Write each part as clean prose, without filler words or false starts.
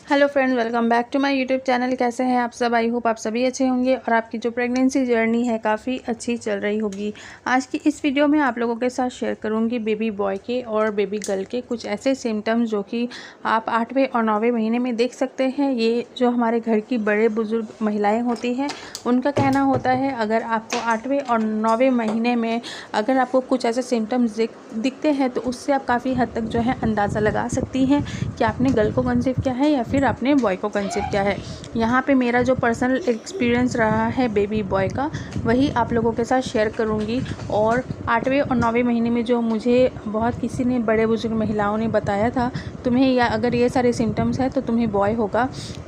Hello friends, welcome back to my YouTube channel. कैसे हैं आप सब? आई होप आप सभी अच्छे होंगे और आपकी जो प्रेगनेंसी जर्नी है काफ़ी अच्छी चल रही होगी। आज की इस वीडियो में आप लोगों के साथ शेयर करूंगी बेबी बॉय के और बेबी गर्ल के कुछ ऐसे सिम्टम्स जो कि आप 8वें और 9वें महीने में देख सकते हैं। ये जो हमारे घर की बड़े बुजुर्ग महिलाएँ होती हैं उनका कहना होता है, अगर आपको 8वें और 9वें महीने में अगर आपको कुछ ऐसे सिम्टम्स दिखते हैं तो उससे आप काफ़ी हद तक जो है अंदाज़ा लगा सकती हैं कि आपने गर्ल को कंसीव किया है या फिर आपने बॉय को कंसीव किया है। यहाँ पे मेरा जो पर्सनल एक्सपीरियंस रहा है बेबी बॉय का, वही आप लोगों के साथ शेयर करूँगी। और 8वें और 9वें महीने में जो मुझे बहुत किसी ने, बड़े बुजुर्ग महिलाओं ने बताया था, तुम्हें या अगर ये सारे सिम्टम्स है तो तुम्हें बॉय होगा,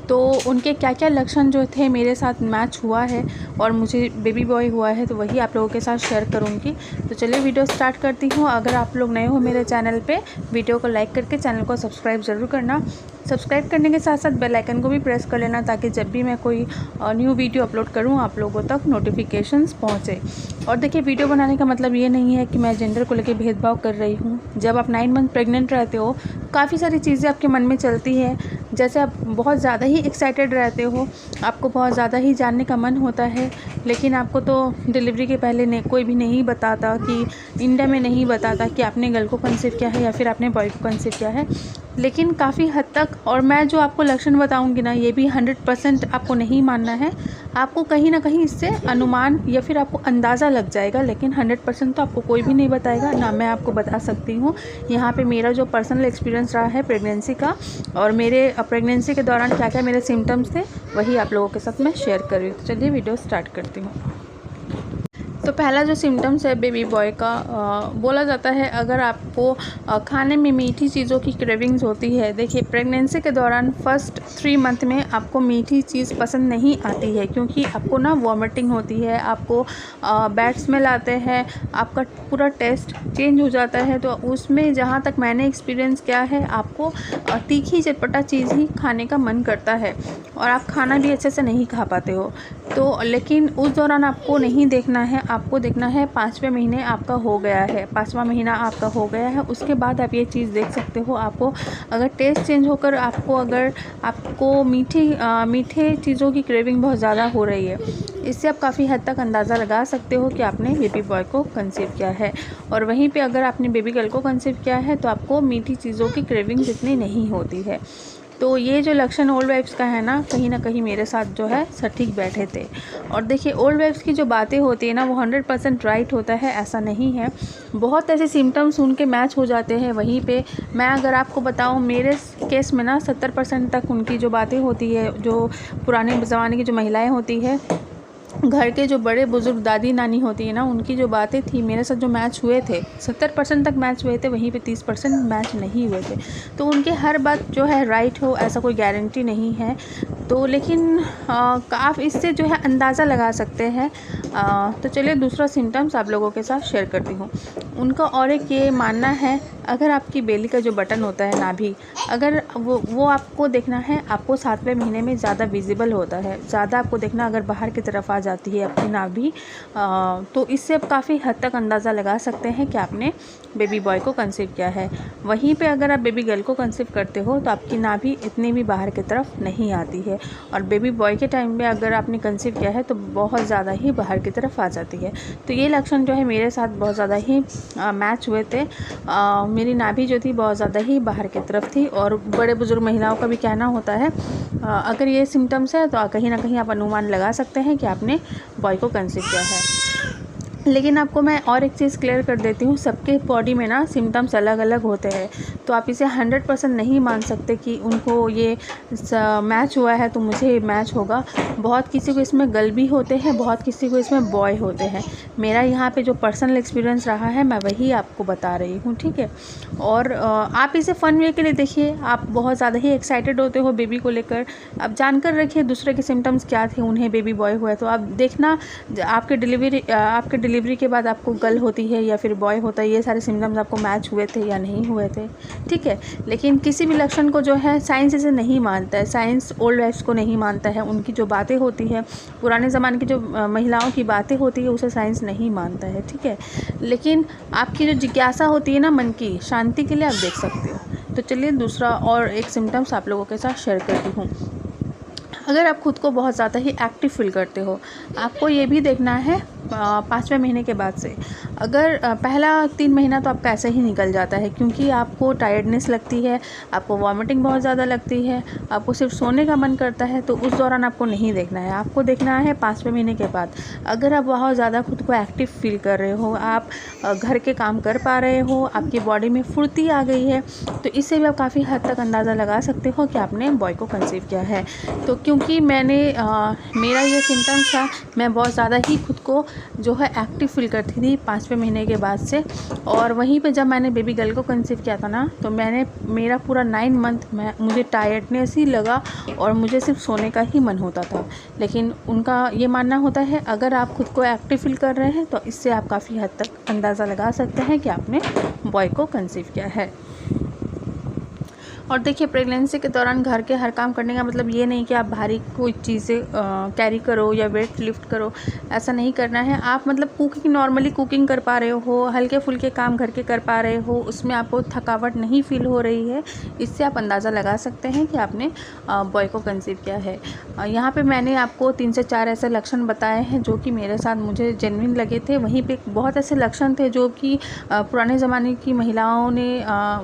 तो उनके क्या क्या लक्षण जो थे मेरे साथ मैच हुआ है और मुझे बेबी बॉय हुआ है, तो वही आप लोगों के साथ शेयर करूँगी। तो चलिए वीडियो स्टार्ट करती हूँ। अगर आप लोग नए हो मेरे चैनल पे, वीडियो को लाइक करके चैनल को सब्सक्राइब ज़रूर करना। सब्सक्राइब करने के साथ साथ बेल आइकन को भी प्रेस कर लेना ताकि जब भी मैं कोई न्यू वीडियो अपलोड करूं आप लोगों तक नोटिफिकेशंस पहुंचे। और देखिए, वीडियो बनाने का मतलब ये नहीं है कि मैं जेंडर को लेकर भेदभाव कर रही हूं। जब आप 9 मंथ प्रेग्नेंट रहते हो, काफ़ी सारी चीज़ें आपके मन में चलती हैं। जैसे आप बहुत ज़्यादा ही एक्साइटेड रहते हो, आपको बहुत ज़्यादा ही जानने का मन होता है, लेकिन आपको तो डिलीवरी के पहले कोई भी नहीं बताता, कि इंडिया में नहीं बताता कि आपने गर्ल को कंसीव किया है या फिर आपने बॉय को कंसीव किया है। लेकिन काफ़ी हद तक, और मैं जो आपको लक्षण बताऊंगी ना, ये भी 100% आपको नहीं मानना है। आपको कहीं ना कहीं इससे अनुमान या फिर आपको अंदाज़ा लग जाएगा, लेकिन 100% तो आपको कोई भी नहीं बताएगा, ना मैं आपको बता सकती हूँ। यहाँ पे मेरा जो पर्सनल एक्सपीरियंस रहा है प्रेगनेंसी का, और मेरे प्रेगनेंसी के दौरान क्या क्या मेरे सिम्टम्स थे, वही आप लोगों के साथ मैं शेयर कर रही हूँ। चलिए वीडियो स्टार्ट करती हूँ। तो पहला जो सिम्टम्स है बेबी बॉय का, बोला जाता है अगर आपको खाने में मीठी चीज़ों की क्रेविंग्स होती है। देखिए, प्रेगनेंसी के दौरान फर्स्ट 3 मंथ में आपको मीठी चीज़ पसंद नहीं आती है, क्योंकि आपको ना वॉमिटिंग होती है, आपको बैड स्मेल आते हैं, आपका पूरा टेस्ट चेंज हो जाता है। तो उसमें जहाँ तक मैंने एक्सपीरियंस किया है, आपको तीखी चटपटा चीज़ ही खाने का मन करता है और आप खाना भी अच्छे से नहीं खा पाते हो। तो लेकिन उस दौरान आपको नहीं देखना है, आपको देखना है 5वें महीने आपका हो गया है, 5वां महीना आपका हो गया है, उसके बाद आप ये चीज़ देख सकते हो। आपको अगर टेस्ट चेंज होकर आपको मीठे चीज़ों की क्रेविंग बहुत ज़्यादा हो रही है, इससे आप काफ़ी हद तक अंदाज़ा लगा सकते हो कि आपने बेबी बॉय को कंसीव किया है। और वहीं पे अगर आपने बेबी गर्ल को कंसीव किया है तो आपको मीठी चीज़ों की क्रेविंग इतनी नहीं होती है। तो ये जो लक्षण ओल्ड वाइफ्स का है ना कहीं मेरे साथ जो है सटीक बैठे थे। और देखिए, ओल्ड वाइफ्स की जो बातें होती है ना, वो 100% राइट होता है, ऐसा नहीं है। बहुत ऐसे सिम्टम्स उनके मैच हो जाते हैं। वहीं पे मैं अगर आपको बताऊं, मेरे केस में ना 70% तक उनकी जो बातें होती है, जो पुराने ज़माने की जो महिलाएँ होती है, घर के जो बड़े बुजुर्ग दादी नानी होती है ना, उनकी जो बातें थी मेरे साथ जो मैच हुए थे, 70% तक मैच हुए थे, वहीं पे 30% मैच नहीं हुए थे। तो उनके हर बात जो है राइट हो, ऐसा कोई गारंटी नहीं है। तो लेकिन आप इससे जो है अंदाज़ा लगा सकते हैं। तो चलिए दूसरा सिम्टम्स आप लोगों के साथ शेयर करती हूँ। उनका और एक ये मानना है, अगर आपकी बेली का जो बटन होता है नाभि, अगर वो आपको देखना है, आपको 7वें महीने में ज़्यादा विजिबल होता है, ज़्यादा आपको देखना अगर बाहर की तरफ आ जाती है अपनी नाभि, तो इससे आप काफ़ी हद तक अंदाज़ा लगा सकते हैं कि आपने बेबी बॉय को कंसीव किया है। वहीं पे अगर आप बेबी गर्ल को कंसीव करते हो तो आपकी नाभि इतनी भी बाहर की तरफ नहीं आती है, और बेबी बॉय के टाइम में अगर आपने कंसीव किया है तो बहुत ज़्यादा ही बाहर की तरफ आ जाती है। तो ये लक्षण जो है मेरे साथ बहुत ज़्यादा ही मैच हुए थे। मेरी नाभि जो थी बहुत ज़्यादा ही बाहर की तरफ थी। और बड़े बुजुर्ग महिलाओं का भी कहना होता है, अगर ये सिम्टम्स है तो कहीं ना कहीं आप अनुमान लगा सकते हैं कि आपने बॉय को कंसीव किया है। लेकिन आपको मैं और एक चीज़ क्लियर कर देती हूँ, सबके बॉडी में ना सिम्टम्स अलग अलग होते हैं, तो आप इसे 100% नहीं मान सकते कि उनको ये मैच हुआ है तो मुझे मैच होगा। बहुत किसी को इसमें गर्ल भी होते हैं, बहुत किसी को इसमें बॉय होते हैं। मेरा यहाँ पे जो पर्सनल एक्सपीरियंस रहा है, मैं वही आपको बता रही हूँ, ठीक है। और आप इसे फ़न वे के लिए देखिए, आप बहुत ज़्यादा ही एक्साइटेड होते हो बेबी को लेकर, आप जानकर रखिए दूसरे के सिम्टम्स क्या थे, उन्हें बेबी बॉय हुआ है, तो आप देखना आपके डिलीवरी के बाद आपको गर्ल होती है या फिर बॉय होता है, ये सारे सिम्टम्स आपको मैच हुए थे या नहीं हुए थे, ठीक है। लेकिन किसी भी लक्षण को जो है साइंस इसे नहीं मानता है, साइंस ओल्ड वाइफ्स को नहीं मानता है, उनकी जो बातें होती है, पुराने ज़माने की जो महिलाओं की बातें होती है, उसे साइंस नहीं मानता है, ठीक है। लेकिन आपकी जो जिज्ञासा होती है ना मन की शांति के लिए, आप देख सकते हो, तो चलिए दूसरा और एक सिम्टम्स आप लोगों के साथ शेयर करती हूँ। अगर आप खुद को बहुत ज़्यादा ही एक्टिव फील करते हो, आपको ये भी देखना है 5वें महीने के बाद से। अगर पहला 3 महीना तो आपका ऐसे ही निकल जाता है, क्योंकि आपको टायर्डनेस लगती है, आपको वॉमिटिंग बहुत ज़्यादा लगती है, आपको सिर्फ सोने का मन करता है, तो उस दौरान आपको नहीं देखना है। आपको देखना है 5वें महीने के बाद। अगर आप बहुत ज़्यादा खुद को एक्टिव फील कर रहे हो, आप घर के काम कर पा रहे हो, आपकी बॉडी में फुर्ती आ गई है, तो इससे भी आप काफ़ी हद तक अंदाज़ा लगा सकते हो कि आपने बॉय को कंसीव किया है। तो क्योंकि मेरा ये सिम्टम्स था, मैं बहुत ज़्यादा ही खुद को जो है एक्टिव फील करती थी 5वें महीने के बाद से। और वहीं पे जब मैंने बेबी गर्ल को कंसीव किया था ना, तो मेरा पूरा 9 मंथ मुझे टायर्डनेस ही लगा और मुझे सिर्फ सोने का ही मन होता था। लेकिन उनका ये मानना होता है, अगर आप खुद को एक्टिव फील कर रहे हैं तो इससे आप काफ़ी हद तक अंदाज़ा लगा सकते हैं कि आपने बॉय को कंसीव किया है। और देखिए, प्रेगनेंसी के दौरान घर के हर काम करने का मतलब ये नहीं कि आप भारी कोई चीज़ें कैरी करो या वेट लिफ्ट करो, ऐसा नहीं करना है। आप मतलब नॉर्मली कुकिंग कर पा रहे हो, हल्के फुल्के काम घर के कर पा रहे हो, उसमें आपको थकावट नहीं फील हो रही है, इससे आप अंदाज़ा लगा सकते हैं कि आपने बॉय को कंसीव किया है। यहाँ पर मैंने आपको 3 से 4 ऐसे लक्षण बताए हैं जो कि मेरे साथ मुझे जेन्युइन लगे थे। वहीं पर बहुत ऐसे लक्षण थे जो कि पुराने ज़माने की महिलाओं ने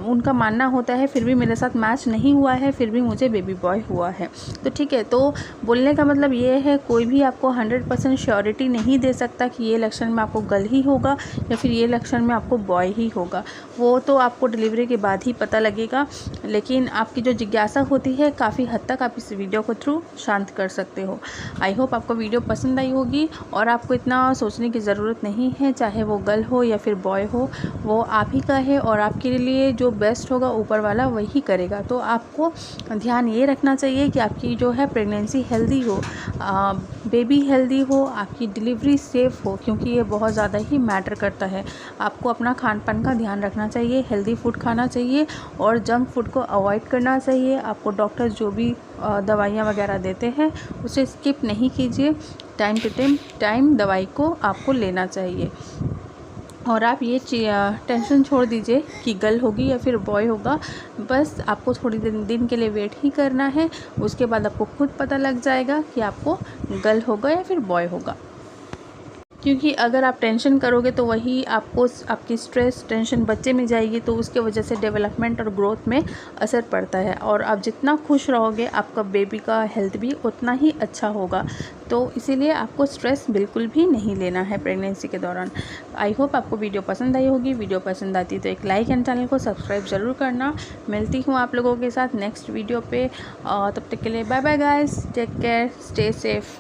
उनका मानना होता है, फिर भी मेरे साथ मैच नहीं हुआ है, फिर भी मुझे बेबी बॉय हुआ है। तो ठीक है, तो बोलने का मतलब ये है, कोई भी आपको 100% श्योरिटी नहीं दे सकता कि ये लक्षण में आपको गर्ल ही होगा या फिर ये लक्षण में आपको बॉय ही होगा। वो तो आपको डिलीवरी के बाद ही पता लगेगा। लेकिन आपकी जो जिज्ञासा होती है, काफ़ी हद तक आप इस वीडियो को थ्रू शांत कर सकते हो। आई होप आपको वीडियो पसंद आई होगी और आपको इतना सोचने की ज़रूरत नहीं है, चाहे वो गर्ल हो या फिर बॉय हो, वो आप ही का है और आपके लिए जो बेस्ट होगा ऊपर वाला वही करेगा। तो आपको ध्यान ये रखना चाहिए कि आपकी जो है प्रेगनेंसी हेल्दी हो, बेबी हेल्दी हो, आपकी डिलीवरी सेफ़ हो, क्योंकि ये बहुत ज़्यादा ही मैटर करता है। आपको अपना खान पान का ध्यान रखना चाहिए, हेल्दी फूड खाना चाहिए और जंक फूड को अवॉइड करना चाहिए। आपको डॉक्टर जो भी दवाइयाँ वगैरह देते हैं उसे स्किप नहीं कीजिए। टाइम टू टाइम दवाई को आपको लेना चाहिए। और आप ये टेंशन छोड़ दीजिए कि गर्ल होगी या फिर बॉय होगा। बस आपको थोड़ी दिन के लिए वेट ही करना है, उसके बाद आपको खुद पता लग जाएगा कि आपको गर्ल होगा या फिर बॉय होगा। क्योंकि अगर आप टेंशन करोगे तो वही आपकी स्ट्रेस टेंशन बच्चे में जाएगी, तो उसके वजह से डेवलपमेंट और ग्रोथ में असर पड़ता है। और आप जितना खुश रहोगे, आपका बेबी का हेल्थ भी उतना ही अच्छा होगा। तो इसीलिए आपको स्ट्रेस बिल्कुल भी नहीं लेना है प्रेगनेंसी के दौरान। आई होप आपको वीडियो पसंद आई होगी। वीडियो पसंद आती तो एक लाइक एंड चैनल को सब्सक्राइब ज़रूर करना। मिलती हूँ आप लोगों के साथ नेक्स्ट वीडियो पे। तब तक के लिए bye bye guys, take care, stay safe.